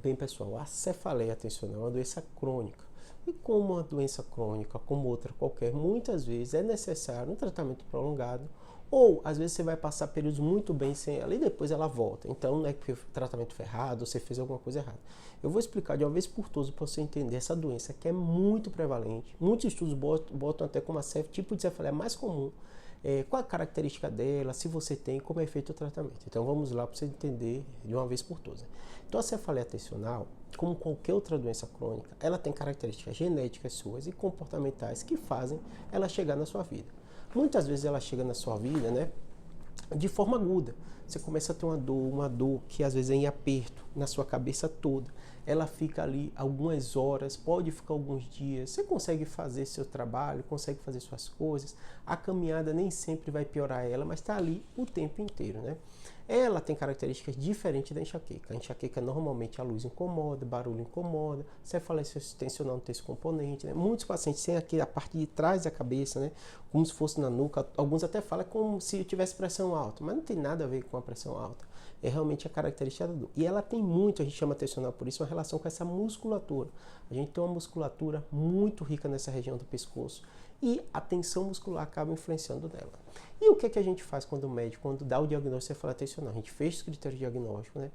Bem, pessoal, a cefaleia tensional é uma doença crônica. E como uma doença crônica, como outra qualquer, muitas vezes é necessário um tratamento prolongado, ou às vezes você vai passar períodos muito bem sem ela e depois ela volta. Então não é que o tratamento foi errado, você fez alguma coisa errada. Eu vou explicar de uma vez por todas para você entender essa doença que é muito prevalente. Muitos estudos botam até como a tipo de cefaleia mais comum. Qual a característica dela, se você tem, como é feito o tratamento. Então vamos lá para você entender de uma vez por todas. Então a cefaleia tensional, como qualquer outra doença crônica, ela tem características genéticas suas e comportamentais que fazem ela chegar na sua vida. Muitas vezes ela chega na sua vida, né, de forma aguda. Você começa a ter uma dor que às vezes é em aperto na sua cabeça toda. Ela fica ali algumas horas, pode ficar alguns dias. Você consegue fazer seu trabalho, consegue fazer suas coisas. A caminhada nem sempre vai piorar ela, mas está ali o tempo inteiro, né? Ela tem características diferentes da enxaqueca. A enxaqueca normalmente a luz incomoda, barulho incomoda, cefaleia tensional não tem esse componente, né? Muitos pacientes têm aqui a parte de trás da cabeça, né? Como se fosse na nuca. Alguns até falam como se tivesse pressão alta, mas não tem nada a ver com a pressão alta. É realmente a característica da dor. E ela tem muito, a gente chama tensional por isso, uma relação com essa musculatura. A gente tem uma musculatura muito rica nessa região do pescoço e a tensão muscular acaba influenciando nela. E o que é que a gente faz quando o médico, quando dá o diagnóstico de cefaleia tensional? A gente fez os critérios diagnósticos, né?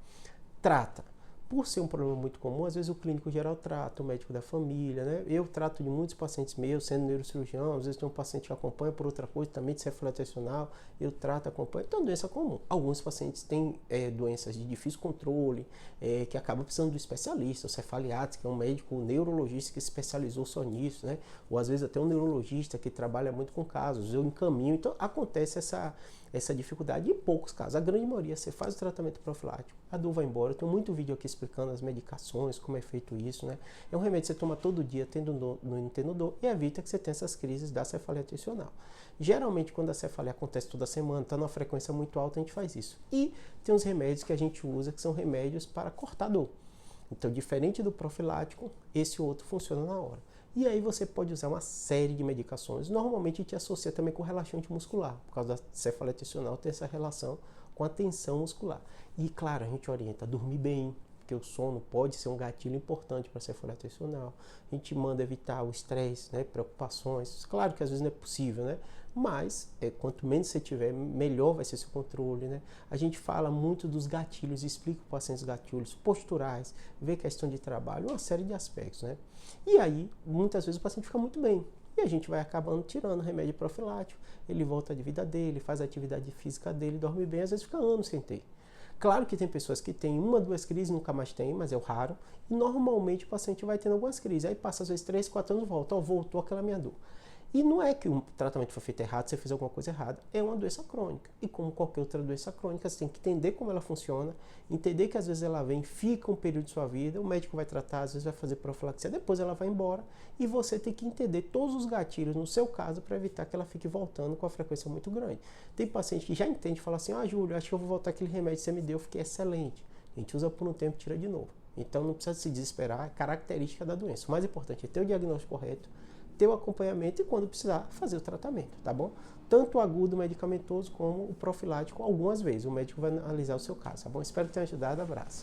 Trata. Por ser um problema muito comum, às vezes o clínico geral trata, o médico da família, né? Eu trato de muitos pacientes meus, sendo neurocirurgião, às vezes tem um paciente que acompanha por outra coisa, também de cefaleia tensional, eu trato, acompanho, então é uma doença comum. Alguns pacientes têm doenças de difícil controle, que acabam precisando do especialista, o cefaliatra, que é um médico neurologista que se especializou só nisso, né? Ou às vezes até um neurologista que trabalha muito com casos, eu encaminho, então acontece essa dificuldade em poucos casos. A grande maioria, você faz o tratamento profilático, a dor vai embora. Eu tenho muito vídeo aqui explicando as medicações, como é feito isso, né? É um remédio que você toma todo dia, tendo dor, e evita que você tenha essas crises da cefaleia tensional. Geralmente, quando a cefaleia acontece toda semana, está numa frequência muito alta, a gente faz isso. E tem os remédios que a gente usa, que são remédios para cortar dor. Então, diferente do profilático, esse outro funciona na hora. E aí você pode usar uma série de medicações. Normalmente a gente associa também com relaxante muscular, por causa da cefaleia tensional ter essa relação com a tensão muscular. E claro, a gente orienta a dormir bem, porque o sono pode ser um gatilho importante para a cefaleia tensional. A gente manda evitar o estresse, né, preocupações. Claro que às vezes não é possível, né? Mas quanto menos você tiver, melhor vai ser seu controle, né? A gente fala muito dos gatilhos, explica para o paciente os gatilhos posturais, vê questão de trabalho, uma série de aspectos, né? E aí, muitas vezes o paciente fica muito bem. E a gente vai acabando tirando o remédio profilático, ele volta à vida dele, faz a atividade física dele, dorme bem, às vezes fica anos sem ter. Claro que tem pessoas que têm uma, duas crises, nunca mais tem, mas é o raro. E normalmente o paciente vai tendo algumas crises. Aí passa às vezes 3, 4 anos, volta, voltou aquela minha dor. E não é que o tratamento foi feito errado, você fez alguma coisa errada, é uma doença crônica. E como qualquer outra doença crônica, você tem que entender como ela funciona, entender que às vezes ela vem, fica um período de sua vida, o médico vai tratar, às vezes vai fazer profilaxia, depois ela vai embora, e você tem que entender todos os gatilhos no seu caso para evitar que ela fique voltando com a frequência muito grande. Tem paciente que já entende e fala assim, Júlio, acho que eu vou voltar aquele remédio que você me deu, fiquei excelente. A gente usa por um tempo e tira de novo. Então não precisa se desesperar, é característica da doença. O mais importante é ter o diagnóstico correto, ter o acompanhamento e quando precisar fazer o tratamento, tá bom? Tanto o agudo medicamentoso como o profilático algumas vezes. O médico vai analisar o seu caso, tá bom? Espero que tenha ajudado. Abraço.